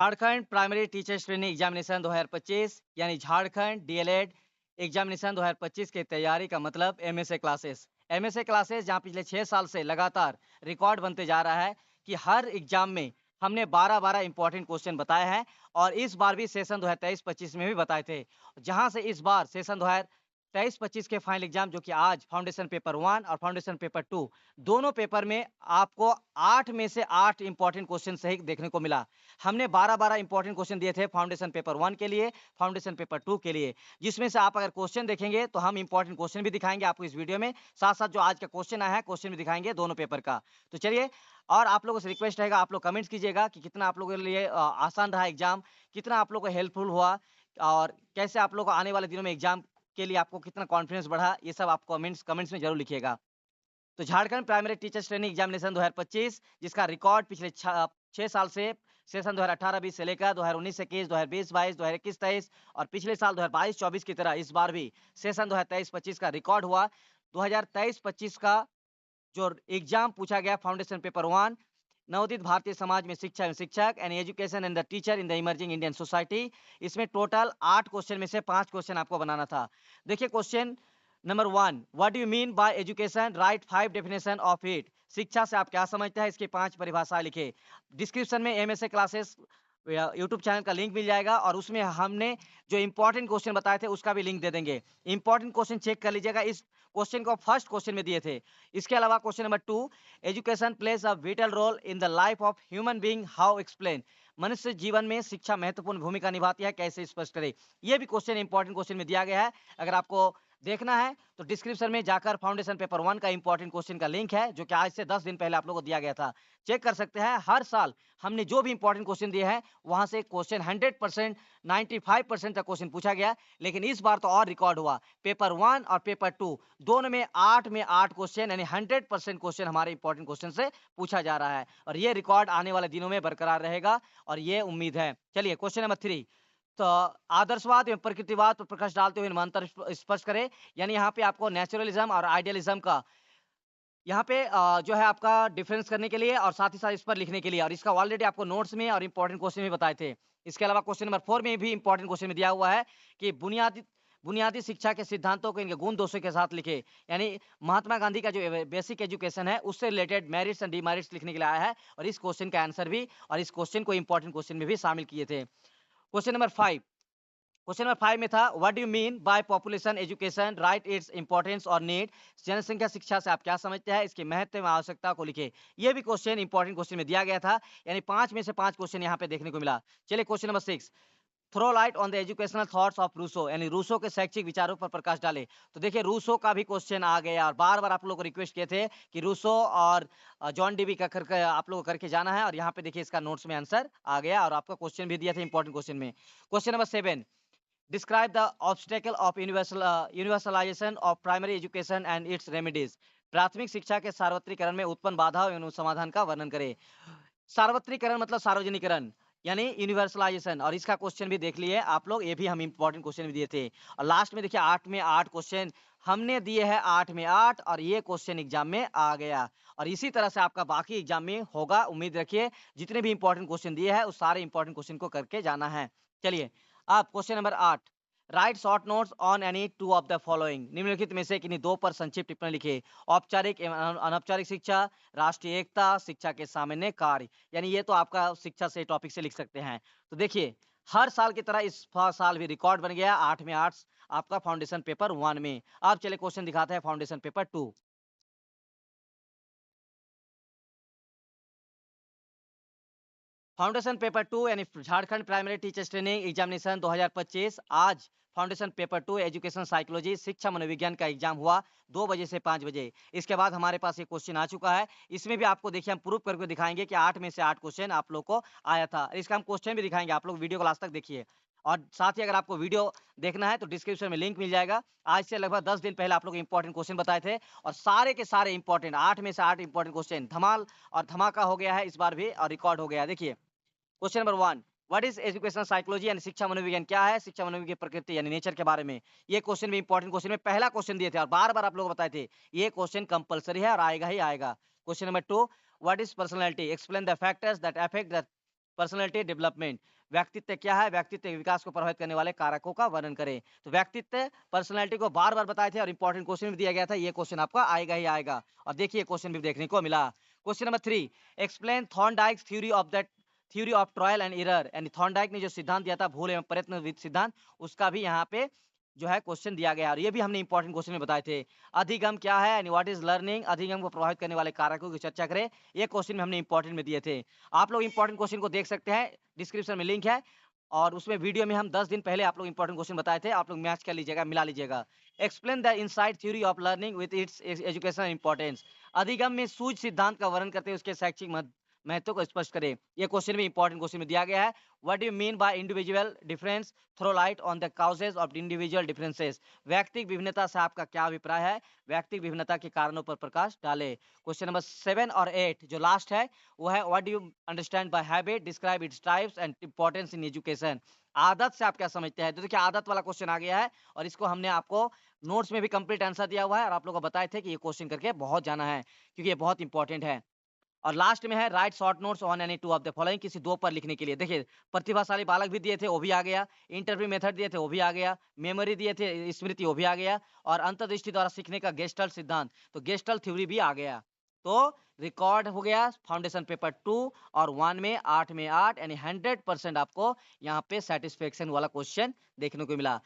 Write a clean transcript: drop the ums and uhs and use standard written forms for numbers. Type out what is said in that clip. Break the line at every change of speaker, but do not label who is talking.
Jharkhand primary teachers training examination 2025 यानी Jharkhand DElEd examination 2025 की तैयारी का मतलब एमएसए क्लासेस। एमएसए क्लासेस जहां पिछले 6 साल से लगातार रिकॉर्ड बनते जा रहा है कि हर एग्जाम में हमने 12-12 इंपॉर्टेंट क्वेश्चन बताए हैं और इस बार भी सेशन 2023-25 में भी बताए थे। जहां से इस बार सेशन 2023-25 के फाइनल एग्जाम जो कि आज फाउंडेशन पेपर 1 और फाउंडेशन पेपर 2 दोनों पेपर में आपको 8 में से 8 इंपॉर्टेंट क्वेश्चन सही देखने को मिला। हमने 12-12 इंपॉर्टेंट क्वेश्चन दिए थे फाउंडेशन पेपर 1 के लिए, फाउंडेशन पेपर 2 के लिए, जिसमें से आप अगर क्वेश्चन देखेंगे तो हम इंपॉर्टेंट क्वेश्चन भी दिखाएँगे आपको इस वीडियो में, साथ-साथ जो आज का क्वेश्चन आया है, क्वेश्चन भी दिखाएँगे दोनों पेपर का। तो चलिए और आप लोगों से रिक्वेस्ट रहेगा आप लोग कमेंट्स कीजिएगा कि कितना आप लोगों के लिए आसान रहा एग्ज़ाम, कितना आप लोगों को हेल्पफुल हुआ और कैसे आप लोग को आने वाले दिनों में एग्ज़ाम के लिए आपको कितना कॉन्फिडेंस बढ़ा, ये सब आप कमेंट्स कमेंट्स में ज़रूर लिखिएगा। तो Jharkhand primary teachers training examination 2025 जिसका रिकॉर्ड पिछले 6 साल से सेशन 2018-20 से लेकर 2019-21, 2020-22, 2021-23 और पिछले साल 2022-24 की तरह इस बार भी सेशन 2023-25 का रिकॉर्ड हुआ। 2023-25 का जो एग्जाम पूछा गया फाउंडेशन पेपर 1 नवोदित भारतीय समाज में शिक्षा एवं शिक्षक and education and the teacher in the emerging Indian society. इसमें टोटल 8 क्वेश्चन में से 5 क्वेश्चन आपको बनाना था। देखिए question number 1, what do you mean bye education? Right 5 definition of it. शिक्षा से आप क्या समझते हैं? इसकी 5 परिभाषाएं लिखे। डिस्क्रिप्शन में एमएसए क्लासेस यूट्यूब चैनल का लिंक मिल जाएगा और उसमें हमने जो इंपॉर्टेंट क्वेश्चन बताए थे उसका भी लिंक दे देंगे। इंपॉर्टेंट क्वेश्चन चेक कर लीजिएगा, इस क्वेश्चन को फर्स्ट क्वेश्चन में दिए थे। इसके अलावा question number 2, education plays a vital role in the life of human being, how explain? मनुष्य जीवन में शिक्षा महत्वपूर्ण भूमिका निभाती है, कैसे स्पष्ट करें? ये भी क्वेश्चन इंपॉर्टेंट क्वेश्चन में दिया गया है। अगर आपको देखना है तो डिस्क्रिप्शन में जाकर फाउंडेशन पेपर 1 का इंपॉर्टेंट क्वेश्चन का लिंक है जो कि आज से 10 दिन पहले आप लोगों को दिया गया था। चेक कर सकते हैं, हर साल हमने जो भी इंपॉर्टेंट क्वेश्चन दिए हैं वहां से क्वेश्चन 100% 95% का क्वेश्चन पूछा गया, लेकिन इस बार तो और रिकॉर्ड हुआ। पेपर 1 और पेपर 2 दोनों में 8 क्वेश्चन यानी 100% क्वेश्चन हमारे इंपॉर्टेंट क्वेश्चन से पूछा जा रहा है और ये रिकॉर्ड आने वाले दिनों में बरकरार रहेगा और ये उम्मीद है। चलिए क्वेश्चन नंबर 3, तो आदर्शवाद एवं प्रकृतिवाद पर प्रकाश डालते हुए इनमें अंतर स्पष्ट करें। यानी यहाँ पे आपको नेचुरलिज्म और आइडियलिज्म का यहाँ पे जो है आपका डिफरेंस करने के लिए और साथ ही साथ इस पर लिखने के लिए, और इसका ऑलरेडी आपको नोट्स में और इंपॉर्टेंट क्वेश्चन में बताए थे। इसके अलावा क्वेश्चन नंबर 4 में भी इंपॉर्टेंट क्वेश्चन में दिया हुआ है कि बुनियादी बुनियादी शिक्षा के सिद्धांतों को इनके गुण दोषों के साथ लिखे। यानी महात्मा गांधी का जो बेसिक एजुकेशन है उससे रिलेटेड मेरिट्स एंड डिमेरिट्स लिखने के लिए आया है और इस क्वेश्चन का आंसर भी और इस क्वेश्चन को इंपॉर्टेंट क्वेश्चन में भी शामिल किए थे। क्वेश्चन नंबर 5, क्वेश्चन नंबर 5 में था what do you mean by population education? Right its importance और नीड। जनसंख्या शिक्षा से आप क्या समझते हैं? इसके महत्व एवं आवश्यकता को लिखे। ये भी क्वेश्चन इंपॉर्टेंट क्वेश्चन में दिया गया था, यानी 5 में से 5 क्वेश्चन यहाँ पे देखने को मिला। चलिए question number 6, throw light on the educational thoughts of Rousseau, यानी रूसो के शैक्षिक विचारों पर प्रकाश डाले। तो देखिए रूसो का भी क्वेश्चन आ गया और बार-बार आप लोगों को रिक्वेस्ट किए थे कि रूसो और जॉन डीवी का करके आप लोगों को करके जाना है और यहाँ पे देखिए इसका नोट्स में आंसर आ गया और आपका क्वेश्चन भी दिया था इंपॉर्टेंट क्वेश्चन में। Question number 7, describe the obstacle of universalization of primary education and its remedies। प्राथमिक शिक्षा के सार्वत्रिकरण में उत्पन्न बाधाओं एवं समाधान का वर्णन करें। सार्वत्रिकरण मतलब सार्वजनिकरण यानी यूनिवर्सलाइजेशन, और इसका क्वेश्चन भी देख लिए आप लोग, ये भी हम इंपॉर्टेंट क्वेश्चन भी दिए थे। और लास्ट में देखिए 8 में 8 क्वेश्चन हमने दिए हैं, 8 में 8, और ये क्वेश्चन एग्जाम में आ गया और इसी तरह से आपका बाकी एग्जाम में होगा। उम्मीद रखिए जितने भी इंपॉर्टेंट क्वेश्चन दिए हैं उस सारे इंपॉर्टेंट क्वेश्चन को करके जाना है। चलिए अब question number 8, right short notes on any two of the following. निम्नलिखित में से किन्हीं दो पर संक्षिप्त टिप्पणी लिखे। औपचारिक एवं अनौपचारिक शिक्षा, राष्ट्रीय एकता, शिक्षा के सामान्य कार्य। यानी ये तो आपका शिक्षा से टॉपिक से लिख सकते हैं। तो देखिए हर साल की तरह इस साल भी रिकॉर्ड बन गया 8 में 8 आपका फाउंडेशन पेपर 1 में। अब चलिए क्वेश्चन दिखाते हैं फाउंडेशन पेपर 2। फाउंडेशन पेपर 2 यानी Jharkhand primary teachers training examination 2025 आज फाउंडेशन पेपर 2 एजुकेशन साइकोलॉजी शिक्षा मनोविज्ञान का एग्जाम हुआ 2 बजे से 5 बजे। इसके बाद हमारे पास ये क्वेश्चन आ चुका है। इसमें भी आपको देखिए हम प्रूफ करके दिखाएंगे कि 8 में से 8 क्वेश्चन आप लोग को आया था। इसका हम क्वेश्चन भी दिखाएंगे, आप लोग वीडियो को लास्ट तक देखिए। और साथ ही अगर आपको वीडियो देखना है तो डिस्क्रिप्शन में लिंक मिल जाएगा। आज से लगभग 10 दिन पहले आप लोग इंपॉर्टेंट क्वेश्चन बताए थे और सारे के सारे इंपॉर्टेंट 8 में से 8 इंपॉर्टेंट क्वेश्चन धमाल और धमाका हो गया है इस बार भी और रिकॉर्ड हो गया है। देखिए question number 1, what is educational psychology यानी शिक्षा मनोविज्ञान क्या है? शिक्षा मनोविज्ञान की प्रकृति यानी नेचर के बारे में। ये क्वेश्चन भी इंपॉर्टेंट क्वेश्चन में पहला क्वेश्चन दिए थे और बार-बार आप लोग को बताए थे ये क्वेश्चन कंपलसरी है और आएगा ही आएगा। Question number 2, what is personality? Explain the factors that affect the personality development, व्यक्तित्व क्या है? व्यक्तित्व के विकास को प्रभावित करने वाले कारकों का वर्णन करें। तो व्यक्तित्व, पर्सनैलिटी को बार-बार बताए थे और इंपॉर्टेंट क्वेश्चन भी दिया गया था। ये क्वेश्चन आपका आएगा ही आएगा और देखिए क्वेश्चन भी देखने को मिला। Question number 3, explain Thorndike's theory of trial and error, यानी थॉर्नडाइक ने जो सिद्धांत दिया था भूल एवं प्रयत्न विधि सिद्धांत, उसका भी यहाँ पे जो है क्वेश्चन दिया गया है और ये भी हमने इंपॉर्टेंट क्वेश्चन में बताए थे। अधिगम क्या है? यानी व्हाट इज लर्निंग? अधिगम को प्रभावित करने वाले कारकों की चर्चा करें। ये क्वेश्चन में हमने इंपॉर्टेंट में दिए थे। आप लोग इंपॉर्टेंट क्वेश्चन को देख सकते हैं, डिस्क्रिप्शन में लिंक है और उसमें वीडियो में हम 10 दिन पहले आप लोग इंपॉर्टेंट क्वेश्चन बताए थे। आप लोग मैच कर लीजिएगा, मिला लीजिएगा। Explain the inside theory of learning with its educational importance, अधिगम में सूझ सिद्धांत का वर्णन करते हुए उसके शैक्षिक महत्व को स्पष्ट करें। ये क्वेश्चन भी इंपॉर्टेंट क्वेश्चन में दिया गया है। What do you mean by individual difference? Throw light on the causes of individual differences, व्यक्तिगत विभिन्नता से आपका क्या अभिप्राय है? व्यक्तिगत विभिन्नता के कारणों पर प्रकाश डाले। क्वेश्चन नंबर 7 और 8 जो लास्ट है वो है what do you understand by habit? Describe its types and importance in education, आदत से आप क्या समझते हैं? तो देखिए आदत वाला क्वेश्चन आ गया है और इसको हमने आपको नोट्स में भी कंप्लीट आंसर दिया हुआ है और आप लोगों को बताए थे कि ये क्वेश्चन करके बहुत जाना है क्योंकि ये बहुत इंपॉर्टेंट है। और लास्ट में है right short notes on any two of the following, किसी 2 पर लिखने के लिए। देखिए प्रतिभाशाली बालक भी दिए थे, वो भी आ गया। इंटरव्यू मेथड दिए थे, वो भी आ गया। मेमोरी दिए थे, स्मृति, वो भी आ गया और अंतर्दृष्टि द्वारा सीखने का गेस्टल्ट सिद्धांत, तो गेस्टल्ट थ्योरी भी आ गया। तो रिकॉर्ड हो गया फाउंडेशन पेपर 2 और 1 में 8 में 8 यानी 100% आपको यहाँ पे सेटिस्फेक्शन वाला क्वेश्चन देखने को मिला।